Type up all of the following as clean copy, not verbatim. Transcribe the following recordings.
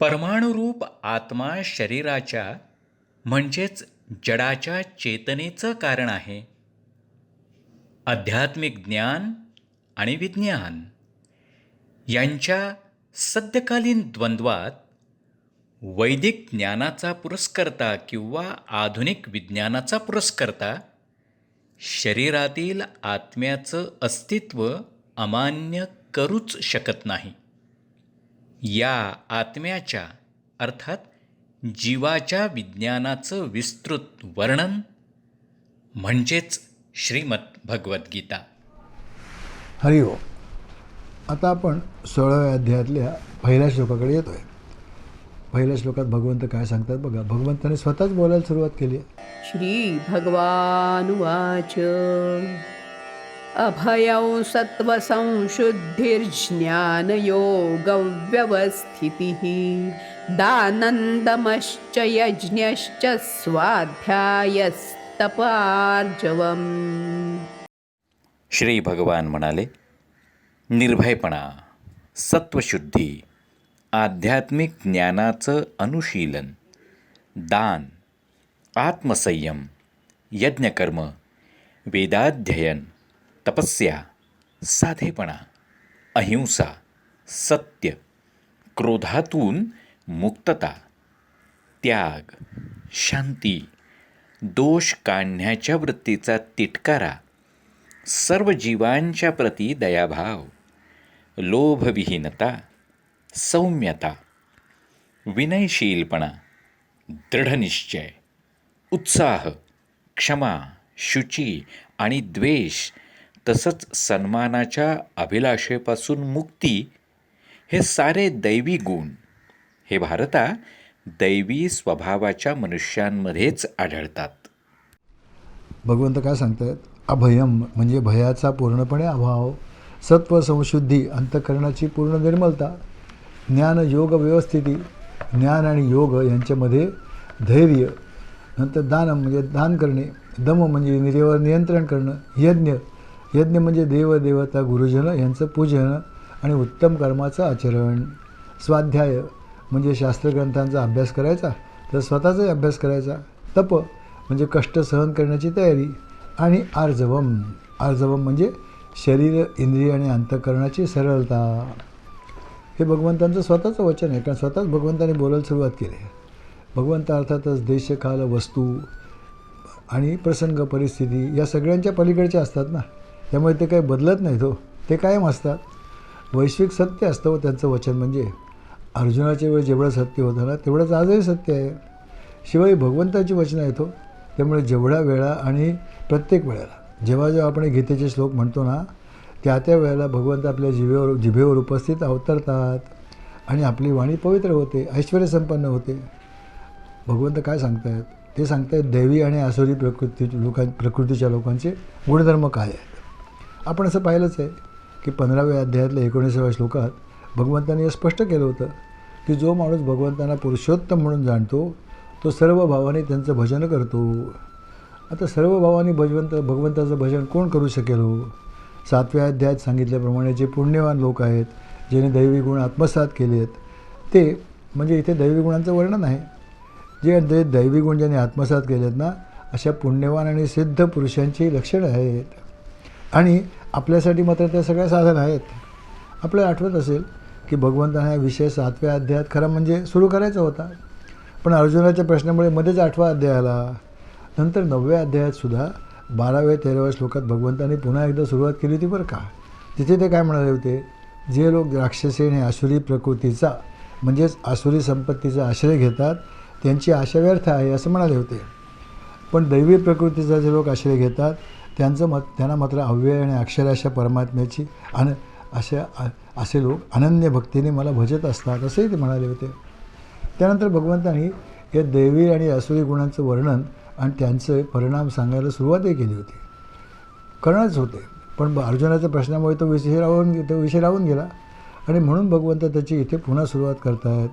परमाणुरूप आत्मा शरीराच्या म्हणजेच जडाच्या चेतनेचं कारण आहे. आध्यात्मिक ज्ञान आणि विज्ञान यांच्या सद्यकालीन द्वंद्वात वैदिक ज्ञानाचा पुरस्कर्ता किंवा आधुनिक विज्ञानाचा पुरस्कर्ता शरीरातील आत्म्याचं अस्तित्व अमान्य करूच शकत नाही. या आत्म्याच्या अर्थात जीवाच्या विज्ञानाचं विस्तृत वर्णन म्हणजेच श्रीमद भगवद्गीता. हरिओम. आता आपण 16व्या अध्यायातल्या पहिल्या श्लोकाकडे येतो आहे. पहिल्या श्लोकात भगवंत काय सांगतात बघा. भगवंताने स्वतःच बोलायला सुरुवात केली आहे. श्री भगवानुवाच अभयं सत्त्वसंशुद्धिर्ज्ञानयोगव्यवस्थितिः दानन्दमश्च यज्ञश्च स्वाध्यायस्तपार्जवम्. श्री भगवान म्हणाले, निर्भयपणा, सत्वशुद्धी, आध्यात्मिक ज्ञानाचं अनुशीलन, दान, आत्मसंयम, यज्ञकर्म, वेदाध्ययन, तपस्या, साधेपणा, अहिंसा, सत्य, क्रोधातून मुक्तता, त्याग, शांती, दोष काढण्याच्या वृत्तीचा तिटकारा, सर्व जीवांच्या प्रती दयाभाव, लोभविहीनता, सौम्यता, विनयशीलपणा, दृढनिश्चय, उत्साह, क्षमा, शुची आणि द्वेष, तसंच सन्मानाच्या अभिलाषेपासून मुक्ती, हे सारे दैवी गुण हे भारता दैवी स्वभावाच्या मनुष्यांमध्येच आढळतात. भगवंत काय सांगतात. अभयम म्हणजे भयाचा पूर्णपणे अभाव, सत्व संशुद्धी अंतःकरणाची पूर्ण निर्मलता, ज्ञान योग व्यवस्थिती ज्ञान आणि योग यांच्यामध्ये धैर्य, नंतर दानम म्हणजे दान करणे, दम म्हणजे इंद्रियावर नियंत्रण करणं, यज्ञ म्हणजे देवदेवता गुरुजन यांचं पूजन आणि उत्तम कर्माचं आचरण, स्वाध्याय म्हणजे शास्त्रग्रंथांचा अभ्यास करायचा तर स्वतःचाही अभ्यास करायचा, तप म्हणजे कष्ट सहन करण्याची तयारी, आणि आर्जवम म्हणजे शरीर इंद्रिय आणि अंतःकरणाची सरळता. हे भगवंतांचं स्वतःचं वचन आहे, कारण स्वतःच भगवंताने बोलायला सुरुवात केली आहे. भगवंत अर्थातच देश काल वस्तू आणि प्रसंग परिस्थिती या सगळ्यांच्या पलीकडचे असतात ना, त्यामुळे ते काही बदलत नाहीत हो, ते कायम असतात. वैश्विक सत्य असतं व त्यांचं वचन म्हणजे अर्जुनाच्या वेळी जेवढं सत्य होतं ना तेवढंच आजही सत्य आहे. शिवाय भगवंताची वचनं आहेत हो, त्यामुळे जेवढ्या वेळा आणि प्रत्येक वेळेला जेव्हा आपण गीतेचे श्लोक म्हणतो ना त्या वेळेला भगवंत आपल्या जिभेवर उपस्थित अवतरतात आणि आपली वाणी पवित्र होते, ऐश्वर्यसंपन्न होते. भगवंत काय सांगतायत ते सांगतायत दैवी आणि आसुरी प्रकृतीच्या लोकांचे गुणधर्म काय आहेत. आपण असं पाहिलंच आहे की 15व्या अध्यायातल्या 19व्या श्लोकात भगवंताने हे स्पष्ट केलं होतं की जो माणूस भगवंतांना पुरुषोत्तम म्हणून जाणतो तो सर्व भावाने त्यांचं भजन करतो. आता सर्व भावाने भगवंताचं भजन कोण करू शकेल हो. 7व्या अध्यायात सांगितल्याप्रमाणे जे पुण्यवान लोक आहेत ज्यांनी दैवी गुण आत्मसात केले आहेत ते म्हणजे इथे दैवी गुणांचं वर्णन आहे. जे दैवी गुण ज्यांनी आत्मसात केले आहेत ना अशा पुण्यवान आणि सिद्ध पुरुषांची लक्षणं आहेत. आणि आपल्यासाठी मात्र त्या सगळ्या साधन आहेत. आपल्याला आठवत असेल की भगवंताने हा विषय 7व्या अध्यायात खरं म्हणजे सुरू करायचा होता, पण अर्जुनाच्या प्रश्नामुळे मध्येच 8वा अध्याय आला. नंतर 9व्या अध्यायातसुद्धा 12व्या-13व्या श्लोकात भगवंताने पुन्हा एकदा सुरुवात केली होती बरं का. तिथे ते काय म्हणाले होते, जे लोक राक्षसी आणि आसुरी प्रकृतीचा म्हणजेच आसुरी संपत्तीचा आश्रय घेतात त्यांची आशा व्यर्थ आहे असं म्हणाले होते. पण दैवी प्रकृतीचा जे लोक आश्रय घेतात त्यांना मात्र अव्यय आणि अक्षराशा परमात्म्याची असे लोक अनन्य भक्तीने मला भजत असतात असंही ते म्हणाले होते. त्यानंतर भगवंतांनी या दैवी आणि आसुरी गुणांचं वर्णन आणि त्यांचे परिणाम सांगायला सुरुवातही केली होती, करणंच होते. पण अर्जुनाच्या प्रश्नामुळे तो विषय राहून गेला आणि म्हणून भगवंत त्याची इथे पुन्हा सुरुवात करतायत.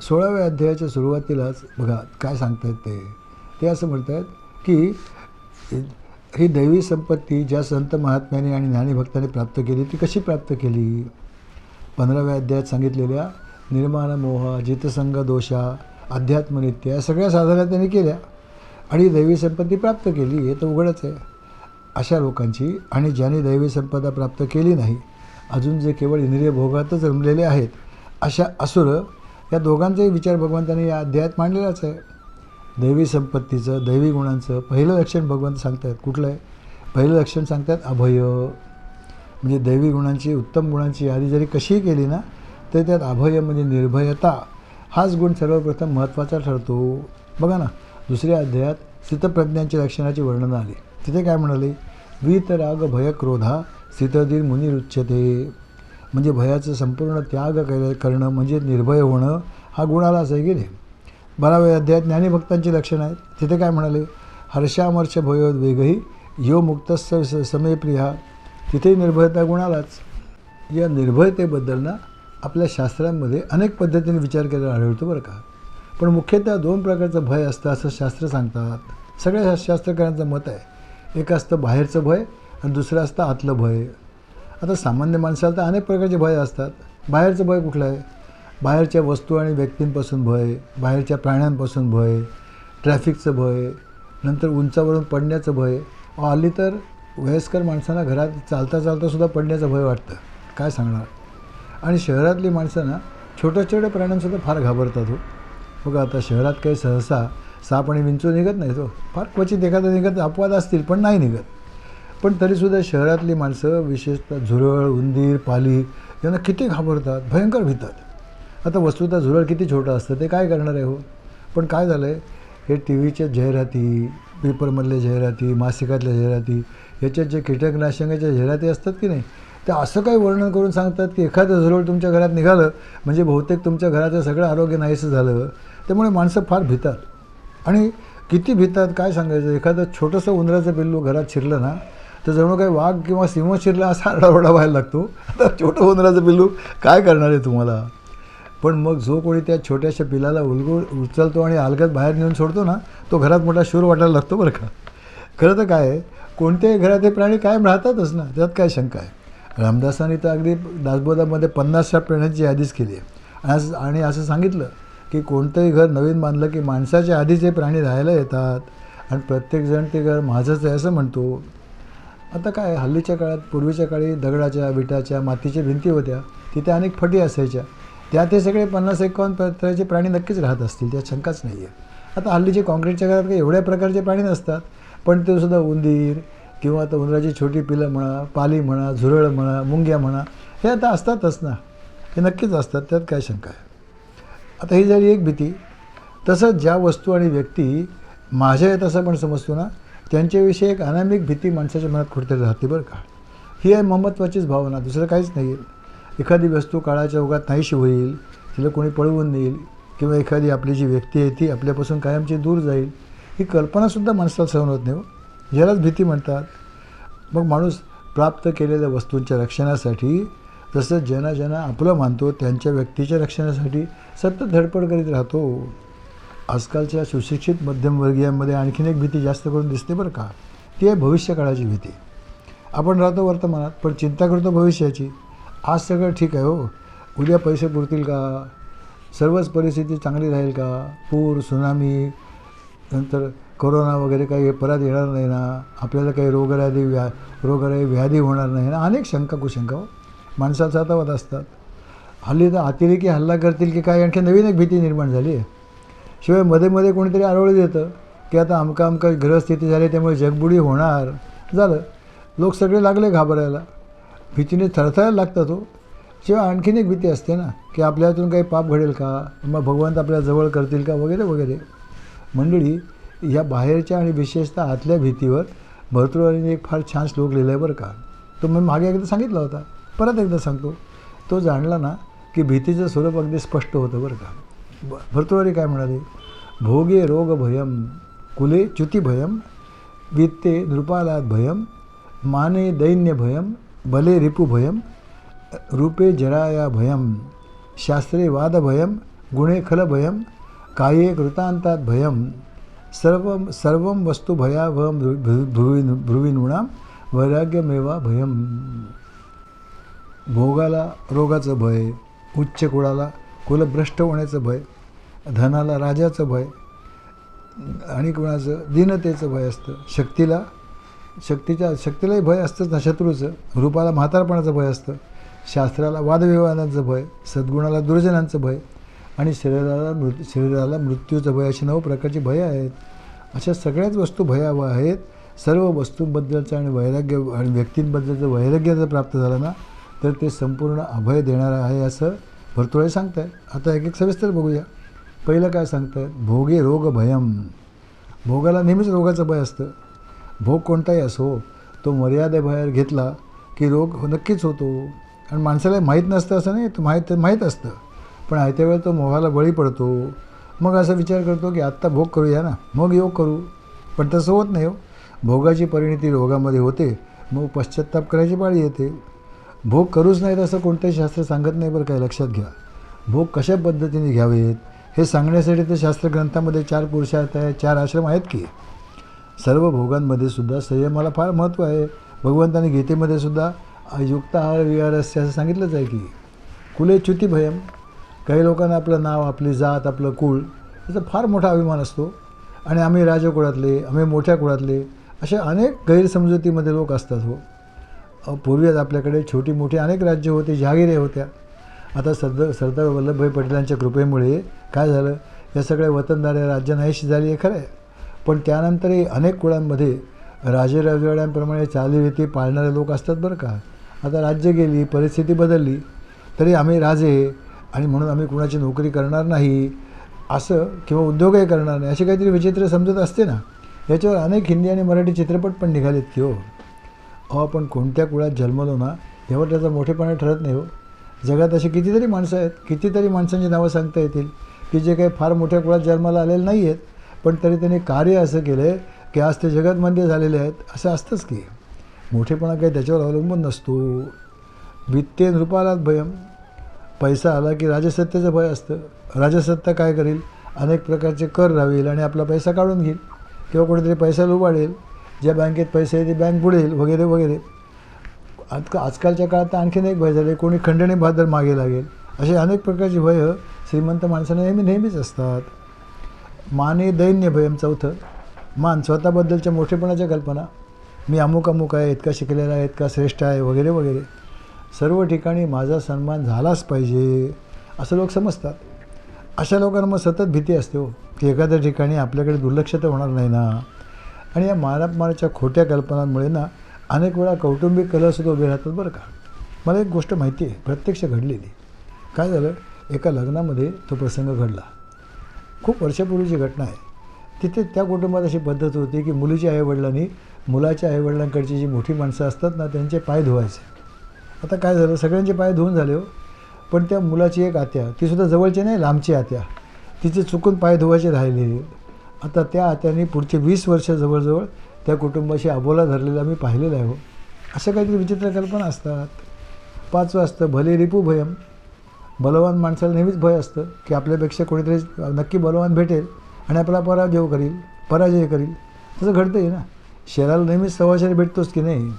16व्या अध्यायाच्या सुरुवातीलाच बघा काय सांगतायत ते असं म्हणत आहेत की ही दैवी संपत्ती ज्या संत महात्म्याने आणि ज्ञानीभक्तांनी प्राप्त केली ती कशी प्राप्त केली. 15व्या अध्यायात सांगितलेल्या निर्माण मोह, जितसंग दोषा, अध्यात्मनित्य या सगळ्या साधना त्यांनी केल्या आणि दैवी संपत्ती प्राप्त केली, हे तर उघडच आहे. अशा लोकांची आणि ज्यांनी दैवी संपदा प्राप्त केली नाही, अजून जे केवळ इंद्रिय भोगातच रमलेले आहेत, अशा असुर या दोघांचाही विचार भगवंतांनी या अध्यायात मांडलेलाच आहे. दैवी संपत्तीचं, दैवी गुणांचं पहिलं लक्षण भगवंत सांगतात. कुठलं आहे? पहिलं लक्षण सांगतात अभय. म्हणजे दैवी गुणांची, उत्तम गुणांची यादी जरी कशीही केली ना, तर त्यात अभय म्हणजे निर्भयता हाच गुण सर्वप्रथम महत्त्वाचा ठरतो. बघा ना, दुसऱ्या अध्यायात स्थितप्रज्ञांच्या लक्षणाची वर्णनं आली. तिथे काय म्हणाले? वीतराग भय क्रोधा स्थितधीर मुनिरुच्यते. म्हणजे भयाचं संपूर्ण त्याग करणं म्हणजे निर्भय होणं हा गुण आलाच आहे की नाही. 12व्या अध्यायात ज्ञानीभक्तांची लक्षणं आहेत. तिथे काय म्हणाले? हर्षामर्ष भयोद्वेगही यो मुक्तस्य समे प्रिया. तिथेही निर्भयता गुण आलाच. या निर्भयतेबद्दल ना आपल्या शास्त्रांमध्ये अनेक पद्धतीने विचार केलेला आढळतो बरं का. पण मुख्यतः 2 प्रकारचं भय असतं असं शास्त्र सांगतात. सगळ्या शास्त्रकारांचं मत आहे. एक असतं बाहेरचं भय आणि दुसरं असतं आतलं भय. आता सामान्य माणसाला तर अनेक प्रकारचे भय असतात. बाहेरचं भय कुठलं आहे? बाहेरच्या वस्तू आणि व्यक्तींपासून भय, बाहेरच्या प्राण्यांपासून भय, ट्रॅफिकचं भय, नंतर उंचावरून पडण्याचं भय. हल्ली तर वयस्कर माणसांना घरात चालता चालतासुद्धा पडण्याचं भय वाटतं. काय सांगणार? आणि शहरातली माणसं ना छोट्या छोट्या प्राण्यांसुद्धा फार घाबरतात हो. बघा आता शहरात काही सहसा साप आणि विंचू निघत नाही तो. फार क्वचित एखादा निघत, अपवाद असतील पण नाही निघत. पण तरीसुद्धा शहरातली माणसं विशेषतः झुरळ, उंदीर, पाली यांना किती घाबरतात, भयंकर भीतात. आता वस्तुतः झुरळ किती छोटं असतं, ते काय करणार आहे हो. पण काय झालं आहे, हे टी व्हीच्या जाहिराती, पेपरमधल्या जाहिराती, मासिकातल्या जाहिराती, याच्यात जे कीटकनाशकाच्या जाहिराती असतात की नाही, त्या असं काही वर्णन करून सांगतात की एखादं झुरळ तुमच्या घरात निघालं म्हणजे बहुतेक तुमच्या घराचं सगळं आरोग्य नाहीसं झालं. त्यामुळे माणसं फार भीतात. आणि किती भीतात काय सांगायचं. एखादं छोटंसं उंदराचं पिल्लू घरात शिरलं ना, तर जणू काही वाघ किंवा सिंह शिरला असा आरडाओरडा व्हायला लागतो. आता छोटं उंदराचं पिल्लू काय करणार आहे तुम्हाला. पण मग जो कोणी त्या छोट्याशा पिलाला उचलतो आणि अलगद बाहेर नेऊन सोडतो ना, तो घरात मोठा शूर वाटायला लागतो बरं का. खरं तर काय आहे, कोणत्याही घरात हे प्राणी कायम राहतातच ना, त्यात काय शंका आहे. रामदासांनी तर अगदी दासबोधामध्ये 50 प्राण्यांची यादीच केली आहे. आणि असं सांगितलं की कोणतंही घर नवीन बांधलं की माणसाच्या आधीचे प्राणी राहायला येतात आणि प्रत्येकजण ते घर माझंच आहे असं म्हणतो. आता काय, हल्लीच्या काळात, पूर्वीच्या काळी दगडाच्या, विटाच्या, मातीच्या भिंती होत्या, तिथे अनेक फटी असायच्या. त्या ते सगळे 50-51 प्रकारचे प्राणी नक्कीच राहत असतील, त्यात शंकाच नाही आहे. आता हल्लीचे काँक्रीटच्या घरात काही एवढ्या प्रकारचे प्राणी नसतात, पण ते सुद्धा उंदीर किंवा आता उंदराची छोटी पिलं म्हणा, पाली म्हणा, झुरळ म्हणा, मुंग्या म्हणा, हे आता असतातच ना, हे नक्कीच असतात, त्यात काय शंका आहे. आता ही झाली एक भीती. तसंच ज्या वस्तू आणि व्यक्ती माझ्या आहेत असं पण समजतो ना, त्यांच्याविषयी एक अनामिक भीती माणसाच्या मनात कुठेतरी राहते बरं का. ही आहे महत्त्वाचीच भावना, दुसरं काहीच नाही. एखादी वस्तू काळाच्या ओघात नाहीशी होईल, तिला कोणी पळवून नेईल किंवा एखादी आपली जी व्यक्ती आहे ती आपल्यापासून कायमची दूर जाईल, ही कल्पनासुद्धा माणसाला सहन होत नाही हो. यालाच भीती म्हणतात. मग माणूस प्राप्त केलेल्या वस्तूंच्या रक्षणासाठी, तसंच ज्यांना आपलं मानतो त्यांच्या व्यक्तीच्या रक्षणासाठी सतत धडपड करीत राहतो. आजकालच्या सुशिक्षित मध्यमवर्गीयांमध्ये आणखीन एक भीती जास्त करून दिसते बरं का. ती आहे भविष्यकाळाची भीती. आपण राहतो वर्तमानात पण चिंता करतो भविष्याची. आज सगळं ठीक आहे हो, उद्या पैसे पुरतील का, सर्वच परिस्थिती चांगली राहील का, पूर, सुनामी, नंतर कोरोना वगैरे काही परत येणार नाही ना, आपल्याला काही रोगराई व्याधी होणार नाही ना, अनेक शंका कुशंका हो माणसाचा हातावात असतात. हल्ली तर अतिरेकी हल्ला करतील की काय, आणखी नवीन एक भीती निर्माण झाली आहे. शिवाय मध्ये मध्ये कोणीतरी आरोळी देतं की आता अमका ग्रहस्थिती झाली त्यामुळे जगबुडी होणार. झालं, लोक सगळे लागले घाबरायला, भीतीने थरथरायला लागतात हो. शिवाय आणखीन एक भीती असते ना की आपल्या हातून काही पाप घडेल का, मग भगवंत आपल्या जवळ करतील का, वगैरे वगैरे. मंडळी, या बाहेरच्या आणि विशेषतः आतल्या भीतीवर भर्तृहरीने एक फार छान श्लोक लिहिला आहे बरं का. तो मी मागे एकदा सांगितला होता, परत एकदा सांगतो. तो जाणला ना की भीतीचं स्वरूप अगदी स्पष्ट होतं बरं का. भर्तृहरी काय म्हणाले? भोगे रोग भयम, कुले च्युती भयम, वित्ते नृपालाद भयम, माने दैन्य भयम, बले रिपु भयम, रूपे जराया भयम, शास्त्रे वाद भयम, गुणे खल भयम, काये कृतांतात भयम, सर्वं वस्तु भयावहम भ्रुविनूणाम वैराग्यमेवा भयम. भोगाला रोगाचं भय, उच्च कुळाला कुलभ्रष्ट होण्याचं भय, धनाला राजाचं भय, आणि कोणाचं दीनतेचं भय असतं, शक्तीलाही भय असतंच ना शत्रूचं, रूपाला म्हातारपणाचं भय असतं, शास्त्राला वादविवादांचं भय, सद्गुणाला दुर्जनांचं भय आणि शरीराला मृत्यूचं भय, अशी 9 प्रकारची भय आहेत. अशा सगळ्याच वस्तू भयावह आहेत. सर्व वस्तूंबद्दलचं आणि वैराग्य आणि व्यक्तींबद्दलचं वैराग्य जर प्राप्त झालं ना तर ते संपूर्ण अभय देणारं आहे असं भरतुळे सांगत आहेत. आता एक एक सविस्तर बघूया. पहिलं काय सांगत आहेत? भोगे रोग भयम. भोगाला नेहमीच रोगाचं भय असतं. भोग कोणताही असो तो मर्यादेबाहेर घेतला की रोग नक्कीच होतो. आणि माणसाला माहीत नसतं असं नाही, तो माहीत असतं, पण आयत्या वेळेला तो मोहाला बळी पडतो. मग असा विचार करतो की आत्ता भोग करूया ना, मग योग करू. पण तसं होत नाही हो. भोगाची परिणती रोगामध्ये होते, मग पश्चात्ताप करायची पाळी येते. भोग करूच नाहीत असं कोणतंही शास्त्र सांगत नाही बरं काय, लक्षात घ्या. भोग कशा पद्धतीने घ्यावेत हे सांगण्यासाठी तर शास्त्रग्रंथामध्ये 4 पुरुषार्थ आहेत, 4 आश्रम आहेत की. सर्व भोगांमध्ये सुद्धा संयमाला फार महत्त्व आहे. भगवंताने गीतेमध्ये सुद्धा युक्ताहार विहारस्य असं सांगितलंच आहे की. कुलेच्युती भयम. काही लोकांना आपलं नाव, आपली जात, आपलं कुळ याचा फार मोठा अभिमान असतो आणि आम्ही राजकुळातले, आम्ही मोठ्या कुळातले, अशा अनेक गैरसमजुतीमध्ये लोक असतात हो. पूर्वीच आपल्याकडे छोटी मोठी अनेक राज्य होती, जहागिरी होत्या. आता सरदार वल्लभभाई पटेलांच्या कृपेमुळे काय झालं, या सगळ्या वतनदाऱ्या राज्य नाहीशी झाली आहे खरं आहे. पण त्यानंतरही अनेक कुळांमध्ये राजेरजवाड्यांप्रमाणे चालीरीती पाळणारे लोक असतात बरं का. आता राज्य गेली, परिस्थिती बदलली, तरी आम्ही राजे आणि म्हणून आम्ही कुणाची नोकरी करणार नाही असं, किंवा उद्योगही करणार नाही अशी काहीतरी विचित्र समजत असते ना. याच्यावर अनेक हिंदी आणि मराठी चित्रपट पण निघालेत की हो. आपण कोणत्या कुळात जन्मलो ना यावर त्याचा मोठेपणा ठरत नाही हो. जगात अशी कितीतरी माणसं आहेत, कितीतरी माणसांची नावं सांगता येतील की जे काही फार मोठ्या कुळात जन्माला आलेले नाही आहेत, पण तरी त्यांनी कार्य असं केलं आहे की आज ते जगतमध्ये झालेले आहेत. असं असतंच की. मोठेपणा काही त्याच्यावर अवलंबून नसतो. वित्ते नृपालात भयम. पैसा आला की राजसत्तेचं भय असतं. राजसत्ता काय करेल, अनेक प्रकारचे कर लावेल आणि आपला पैसा काढून घेईल, किंवा कोणीतरी पैसा लुबाडेल, ज्या बँकेत पैसे आहे ती बँक बुडेल वगैरे वगैरे. आजकालच्या काळात तर आणखीन एक भय झाले, कोणी खंडणी बहादर मागे लागेल. असे अनेक प्रकारची भय श्रीमंत माणसाला नेहमीच असतात. माने दैन्य भयम. चौथं मान. स्वतःबद्दलच्या मोठेपणाच्या कल्पना. मी अमुक आहे, इतका शिकलेला आहे, इतका श्रेष्ठ आहे वगैरे वगैरे. सर्व ठिकाणी माझा सन्मान झालाच पाहिजे असं लोक समजतात. अशा लोकांना मग सतत भीती असते हो की एखाद्या ठिकाणी आपल्याकडे दुर्लक्ष तर होणार नाही ना. आणि या मानापमानाच्या खोट्या कल्पनांमुळे ना अनेक वेळा कौटुंबिक कलहसुद्धा उभे राहतात बरं का. मला एक गोष्ट माहिती आहे, प्रत्यक्ष घडलेली. काय झालं, एका लग्नामध्ये तो प्रसंग घडला. खूप वर्षापूर्वीची घटना आहे. तिथे त्या कुटुंबात अशी पद्धत होती की मुलीच्या आईवडिलांनी मुलाच्या आईवडिलांकडची जी मोठी माणसं असतात ना त्यांचे पाय धुवायचे. आता काय झालं, सगळ्यांचे पाय धुवून झाले हो, पण त्या मुलाची एक आत्या, तीसुद्धा जवळची नाही, लांबची आत्या, तिचे चुकून पाय धुवायचे राहिले. आता त्या आत्याने पुढचे 20 वर्ष जवळजवळ त्या कुटुंबाशी अबोला धरलेला मी पाहिलेलं आहे हो. अशा काहीतरी विचित्र कल्पना असतात. 5वं असतं भले रिपू भयम. बलवान माणसाला नेहमीच भय असतं की आपल्यापेक्षा कोणीतरी नक्की बलवान भेटेल आणि आपला पराजय करील. तसं घडतंही ना. शहराला नेहमीच सवाशारी भेटतोच की नाही.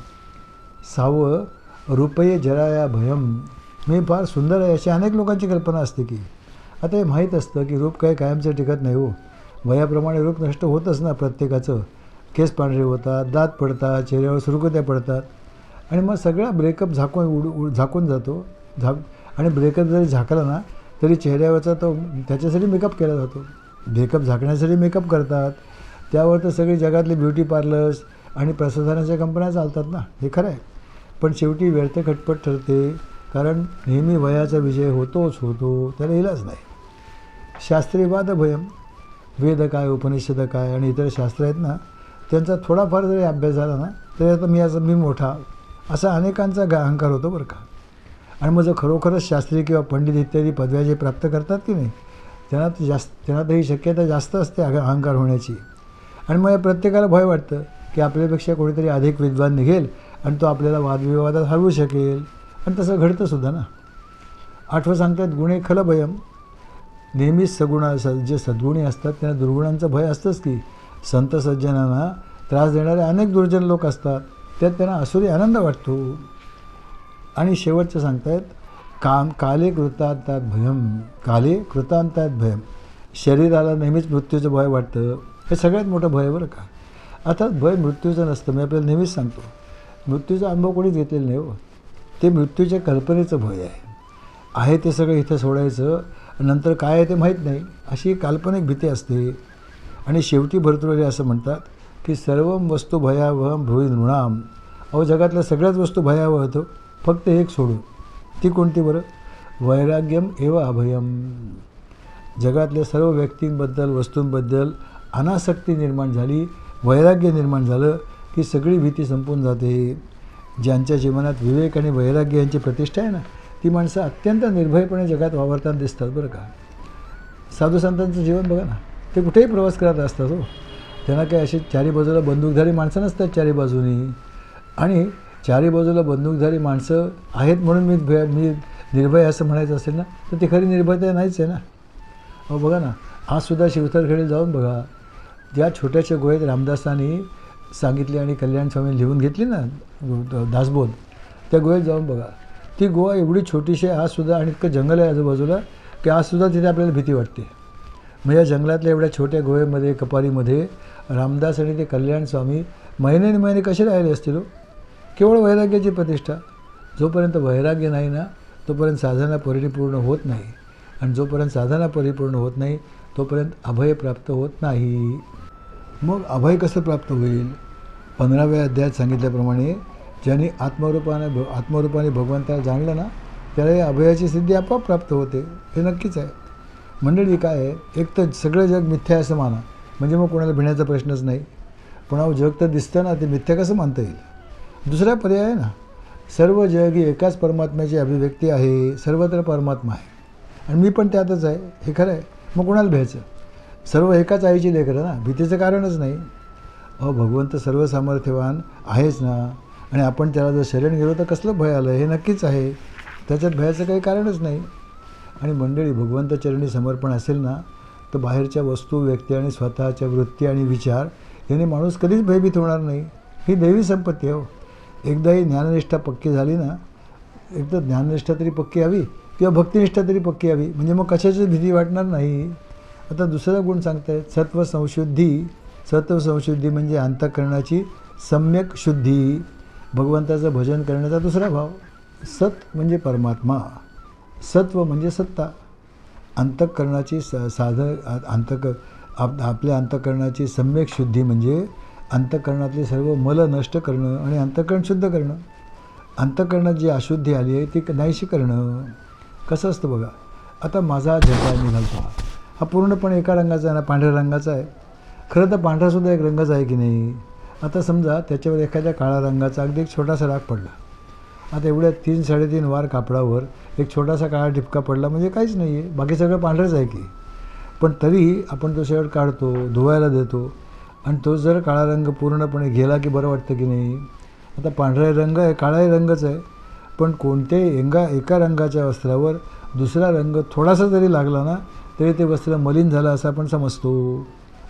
6वं रुपये जराया भयम. मी फार सुंदर आहे अशी अनेक लोकांची कल्पना असते की. आता हे माहीत असतं की रूप काही कायमचं टिकत नाही हो. वयाप्रमाणे रूप नष्ट होतच ना प्रत्येकाचं. केस पांढरे होतात, दात पडतात, चेहऱ्यावर सुरकुत्या पडतात आणि मग सगळा ब्रेकअप झाकून जातो. आणि ब्रेकअप जरी झाकला ना तरी चेहऱ्यावरचा तो त्याच्यासाठी मेकअप केला जातो. ब्रेकअप झाकण्यासाठी मेकअप करतात. त्यावर तर सगळी जगातली ब्युटी पार्लर्स आणि प्रसाधनाच्या कंपन्या चालतात ना, हे खरं आहे. पण शेवटी व्यर्थ खटपट ठरते, कारण नेहमी वयाचा विजय होतोच होतो, त्याला इलाज नाही. शास्त्रीय वाद भयम. वेद काय, उपनिषद काय आणि इतर शास्त्र आहेत ना त्यांचा थोडाफार जरी अभ्यास झाला ना तरी आता मी मोठा असा अनेकांचा अहंकार होतो बरं का. आणि मग जर खरोखरच शास्त्री किंवा पंडित इत्यादी पदव्या जे प्राप्त करतात की नाही त्यांना तर ही शक्यता जास्त असते अहंकार होण्याची. आणि मग या प्रत्येकाला भय वाटतं की आपल्यापेक्षा कोणीतरी अधिक विद्वान निघेल आणि तो आपल्याला वादविवादात हरवू शकेल. आणि तसं घडतंसुद्धा ना. 8वं सांगतात गुणे खल भयम. नेहमीच जे सद्गुणी असतात त्यांना दुर्गुणांचं भय असतंच की. संत सज्जनांना त्रास देणारे अनेक दुर्जन लोक असतात, त्यात त्यांना असुरी आनंद वाटतो. आणि शेवटचं सांगतायत काले कृतांतात भयम, काले कृतांतात भयम. शरीराला नेहमीच मृत्यूचं भय वाटतं, हे सगळ्यात मोठं भय बरं का. आता भय मृत्यूचं नसतं, मी आपल्याला नेहमीच सांगतो. मृत्यूचा अनुभव कोणीच घेतलेला नाही हो. ते मृत्यूच्या कल्पनेचं भय आहे ते सगळं इथं सोडायचं, नंतर काय आहे ते माहीत नाही, अशी काल्पनिक भीती असते. आणि शेवटी भरतृहरी असं म्हणतात की सर्वं वस्तू भयावहं भुवि नृणाम. अहो जगातल्या सगळ्याच वस्तू भयावह होतं, फक्त एक सोडून. ती कोणती बरं? वैराग्यम एव अभयम. जगातल्या सर्व व्यक्तींबद्दल वस्तूंबद्दल अनासक्ती निर्माण झाली, वैराग्य निर्माण झालं की सगळी भीती संपून जाते. ज्यांच्या जीवनात विवेक आणि वैराग्य यांची प्रतिष्ठा आहे ना, ती माणसं अत्यंत निर्भयपणे जगात वावरताना दिसतात बरं का. साधू संतांचं जीवन बघा ना, ते कुठेही प्रवास करत असतात हो. त्यांना काही असे चारी बाजूला बंदूकधारी माणसं नसतात चारी बाजूनी. आणि चारी बाजूला बंदूकधारी माणसं आहेत म्हणून मी निर्भय असं म्हणायचं असेल ना, तर ती खरी निर्भयता नाहीच आहे ना. अहो बघा ना, आजसुद्धा शिवथरखेडे जाऊन बघा, ज्या छोट्याशा गुहेत रामदासांनी सांगितली आणि कल्याण स्वामी लिहून घेतली ना दासबोध, त्या गुहेत जाऊन बघा. ती गुहा एवढी छोटीशी आहे आजसुद्धा, आणि इतकं जंगल आहे आजूबाजूला की आजसुद्धा तिथे आपल्याला भीती वाटते. मग या जंगलातल्या एवढ्या छोट्या गुहेमध्ये, कपारीमध्ये रामदास आणि ते कल्याण स्वामी महिने महिने कसे राहिले असतील हो? केवळ वैराग्याची प्रतिष्ठा. जोपर्यंत वैराग्य नाही ना, तोपर्यंत साधना परिपूर्ण होत नाही. आणि जोपर्यंत साधना परिपूर्ण होत नाही, तोपर्यंत अभय प्राप्त होत नाही. मग अभय कसं प्राप्त होईल? 15व्या अध्यायात सांगितल्याप्रमाणे ज्यांनी आत्मरूपाने भगवंताला जाणलं ना, त्याला या अभयाची सिद्धी आपोआप प्राप्त होते, हे नक्कीच आहे. मंडळी काय आहे, एक तर सगळं जग मिथ्या असं माना, म्हणजे मग कोणाला भिण्याचा प्रश्नच नाही. पण अहो जग तर दिसतं ना, ते मिथ्या कसं मानता येईल? दुसरा पर्याय आहे ना, सर्व जग ही एकाच परमात्म्याची अभिव्यक्ती आहे, सर्वत्र परमात्मा आहे आणि मी पण त्यातच आहे, हे खरं आहे. मग कोणाला भ्यायचं? सर्व एकाच आईची लेकरं ना, भीतीचं कारणच नाही. अहो भगवंत सर्व सामर्थ्यवान आहेच ना, आणि आपण त्याला जर शरण गेलो तर कसलं भय आलं, हे नक्कीच आहे. त्याच्यात भयाचं काही कारणच नाही. आणि मंडळी भगवंतचरणी समर्पण असेल ना, तर बाहेरच्या वस्तू, व्यक्ती आणि स्वतःच्या वृत्ती आणि विचार याने माणूस कधीच भयभीत होणार नाही. ही दैवी संपत्ती आहे हो. एकदा ही ज्ञाननिष्ठा पक्की झाली ना, एकदा ज्ञाननिष्ठा तरी पक्की हवी किंवा भक्तिनिष्ठा तरी पक्की हवी, म्हणजे मग कशाची भीती वाटणार नाही. आता दुसरा गुण सांगतायत, सत्वसंशुद्धी. सत्वसंशुद्धी म्हणजे अंतःकरणाची सम्यक शुद्धी, भगवंताचं भजन करण्याचा दुसरा भाव. सत म्हणजे परमात्मा, सत्व म्हणजे सत्ता. अंतःकरणाची आपल्या अंतःकरणाची सम्यक शुद्धी म्हणजे अंतःकरणातले सर्व मल नष्ट करणं आणि अंतःकरण शुद्ध करणं. अंतःकरणात जी अशुद्धी आली आहे ती नाहीशी करणं. कसं असतं बघा, आता माझा झेंडा मी घालतो, हा पूर्णपणे एका रंगाचा आहे ना, पांढऱ्या रंगाचा आहे. खरं तर पांढरासुद्धा एक रंगच आहे की नाही. आता समजा त्याच्यावर एखाद्या काळ्या रंगाचा अगदी एक छोटासा डाग पडला. आता एवढ्या 3-3.5 वार कापडावर एक छोटासा काळा ठिपका पडला म्हणजे काहीच नाही आहे, बाकी सगळं पांढरंच आहे की. पण तरीही आपण तो शर्ट काढतो, धुवायला देतो, आणि तो जर काळा रंग पूर्णपणे गेला की बरं वाटतं की नाही. आता पांढरा रंग आहे, काळाही रंगच आहे, पण कोणत्याही एका रंगाच्या वस्त्रावर दुसरा रंग थोडासा जरी लागला ना, तरी ते वस्त्र मलिन झालं असं आपण समजतो.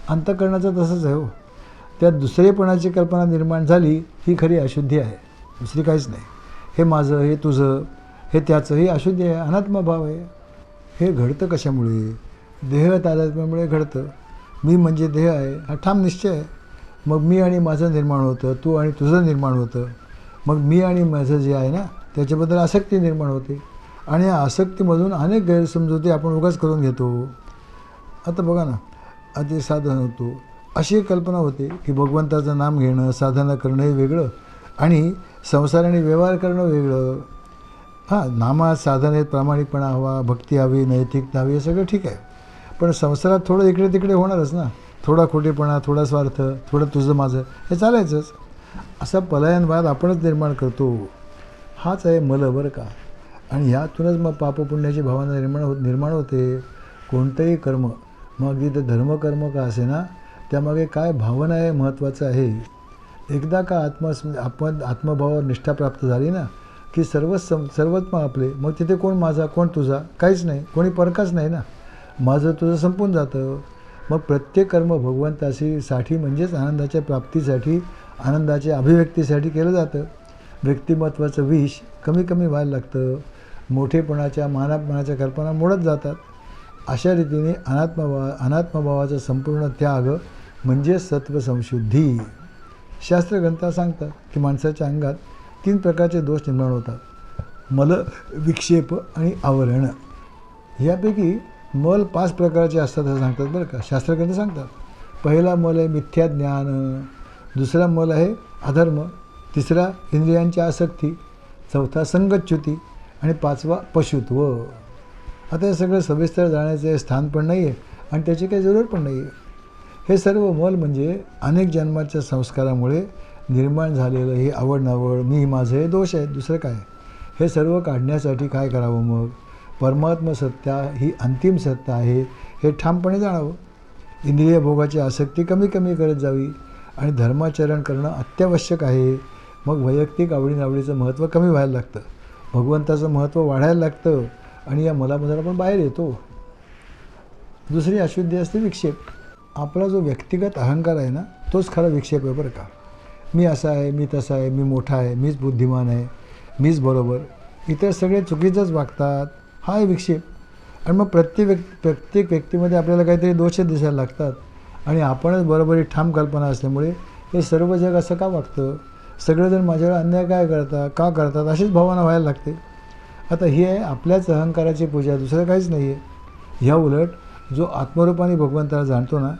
अंतःकरणाचं तसंच आहे हो. त्यात दुसरेपणाची कल्पना निर्माण झाली, ही खरी अशुद्धी आहे, दुसरी काहीच नाही. हे माझं, हे तुझं, हे त्याचं, ही अशुद्धी आहे, अनात्मभाव आहे. हे घडतं कशामुळे? देह तादात्म्यामुळे घडतं. मी म्हणजे देह आहे हा ठाम निश्चय आहे. मग मी आणि माझं निर्माण होतं, तू आणि तुझं निर्माण होतं. मग मी आणि माझं जे आहे ना, त्याच्याबद्दल आसक्ती निर्माण होते, आणि या आसक्तीमधून अनेक गैरसमजुती आपण उगाच करून घेतो. आता बघा ना, आधी साधन होतो, अशी एक कल्पना होते की भगवंताचं नाम घेणं, साधना करणं हे वेगळं आणि संसार आणि व्यवहार करणं वेगळं. हां, नामात साधनेत प्रामाणिकपणा हवा, भक्ती हवी, नैतिकता हवी, हे सगळं ठीक आहे. पण संसारात थोडं इकडे तिकडे होणारच ना, थोडा खोटेपणा, थोडा स्वार्थ, थोडं तुझं माझं, हे चालायचंच. असा पलायनवाद आपणच निर्माण करतो. हाच आहे मल बरं का. आणि ह्यातूनच मग पापपुण्याची भावना निर्माण होते. कोणतंही कर्म, मग अगदी ते धर्मकर्म का असे ना, त्यामागे काय भावना आहे महत्त्वाचं आहे. एकदा का आत्मभावावर निष्ठा प्राप्त झाली ना, की सर्वच आपले. मग तिथे कोण माझा, कोण तुझा, काहीच नाही, कोणी परकाच नाही ना. माझं तुझं संपून जातं. मग प्रत्येक कर्म भगवंतासाठी म्हणजेच आनंदाच्या प्राप्तीसाठी, आनंदाच्या अभिव्यक्तीसाठी केलं जातं. व्यक्तिमत्वाचं विष कमी कमी व्हायला लागतं. मोठेपणाच्या मानापणाच्या कल्पना मोडत जातात. अशा रीतीने अनात्मभावाचा संपूर्ण त्याग म्हणजे सत्वसंशुद्धी. शास्त्रग्रंथ सांगतात की माणसाच्या अंगात 3 प्रकारचे दोष निर्माण होतात: मल, विक्षेप आणि आवरण. यापैकी मल 5 प्रकारचे असतात असं सांगतात बरं का, शास्त्रग्रंथ सांगतात. पहिला मल आहे मिथ्या ज्ञान, दुसरा मल आहे अधर्म, तिसरा इंद्रियांची आसक्ती, चौथा संगच्युती आणि 5वा पशुत्व. आता हे सगळं सविस्तर जाण्याचे स्थान पण नाही आहे आणि त्याची काही जरूर पण नाही आहे. हे सर्व मल म्हणजे अनेक जन्माच्या संस्कारामुळे निर्माण झालेलं हे आवड-नावड, मी माझं हे दोष आहेत, दुसरं काय. हे सर्व काढण्यासाठी काय करावं मग? परमात्म सत्ता ही अंतिम सत्ता आहे हे ठामपणे जाणावं. इंद्रिय भोगाची आसक्ती कमी कमी करत जावी आणि धर्माचरण करणं अत्यावश्यक आहे. मग वैयक्तिक आवडीनिवडीचं महत्त्व कमी व्हायला लागतं, भगवंताचं महत्त्व वाढायला लागतं आणि या मलामधून आपण बाहेर येतो. दुसरी अशुद्धी असते विक्षेप. आपला जो व्यक्तिगत अहंकार आहे ना, तोच खरा विक्षेप आहे बरं का. मी असा आहे, मी तसा आहे, मी मोठा आहे, मीच बुद्धिमान आहे, मीच बरोबर, इतर सगळे चुकीचंच वागतात, हा आहे विक्षेप. आणि मग प्रत्येक व्यक्तीमध्ये आपल्याला काहीतरी दोष दिसायला लागतात आणि आपणच बरोबरी ठाम कल्पना असल्यामुळे हे सर्व जग असं का वागतं, सगळेजण माझ्यावर अन्याय काय करतात, का करतात, अशीच भावना व्हायला लागते. आता ही आहे आपल्याच अहंकाराची पूजा, दुसरं काहीच नाही आहे. ह्या उलट जो आत्मरूपाने भगवंताला जाणतो ना,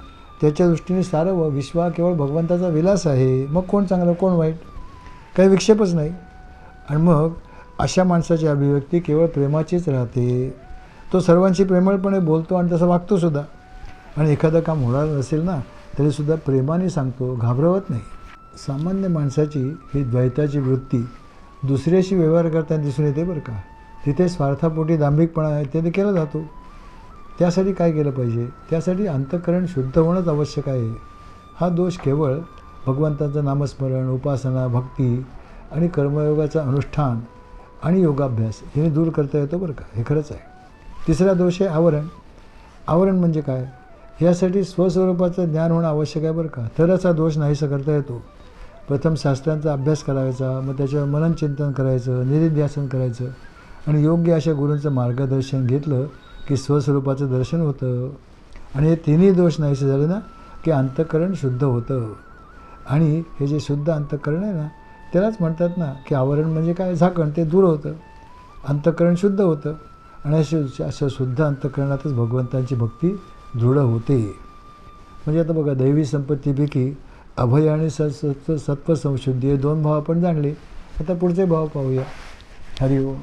त्याच्या दृष्टीने सारं विश्व केवळ भगवंताचा विलास आहे. मग कोण चांगलं कोण वाईट, काही विक्षेपच नाही. आणि मग अशा माणसाची अभिव्यक्ती केवळ प्रेमाचीच राहते. तो सर्वांशी प्रेमळपणे बोलतो आणि तसं वागतोसुद्धा. आणि एखादं काम होणार नसेल ना तरीसुद्धा प्रेमाने सांगतो, घाबरवत नाही. सामान्य माणसाची ही द्वैताची वृत्ती दुसऱ्याशी व्यवहार करताना दिसून येते बरं का. तिथे स्वार्थापोटी दांभिकपणा इत्यादी केला जातो. त्यासाठी काय केलं पाहिजे? त्यासाठी अंतःकरण शुद्ध होणंच आवश्यक आहे. हा दोष केवळ भगवंताचं नामस्मरण, उपासना, भक्ती आणि कर्मयोगाचा अनुष्ठान आणि योगाभ्यास याने दूर करता येतो बरं का. हे खरंच आहे. तिसरा दोष आहे आवरण. आवरण म्हणजे काय? यासाठी स्वस्वरूपाचं ज्ञान होणं आवश्यक आहे बरं का, तरच हा दोष नाहीसा करता येतो. प्रथम शास्त्रांचा अभ्यास करायचा, मग त्याच्यावर मननचिंतन करायचं, निधिध्यासन करायचं आणि योग्य अशा गुरूंचं मार्गदर्शन घेतलं की स्वस्वरूपाचं दर्शन होतं. आणि हे तिन्ही दोष नाहीसे झाले ना की अंतःकरण शुद्ध होतं. आणि हे जे शुद्ध अंतःकरण आहे ना, त्यालाच म्हणतात ना की आवरण म्हणजे काय, झाकण, ते दूर होतं, अंतःकरण शुद्ध होतं. आणि अशा शुद्ध अंतःकरणातच भगवंतांची भक्ती दृढ होते. म्हणजे आता बघा, दैवी संपत्तीपैकी अभय आणि सत्वसंशुद्धी हे 2 भाव आपण जाणले. आता पुढचे भाव पाहूया. हरिओम.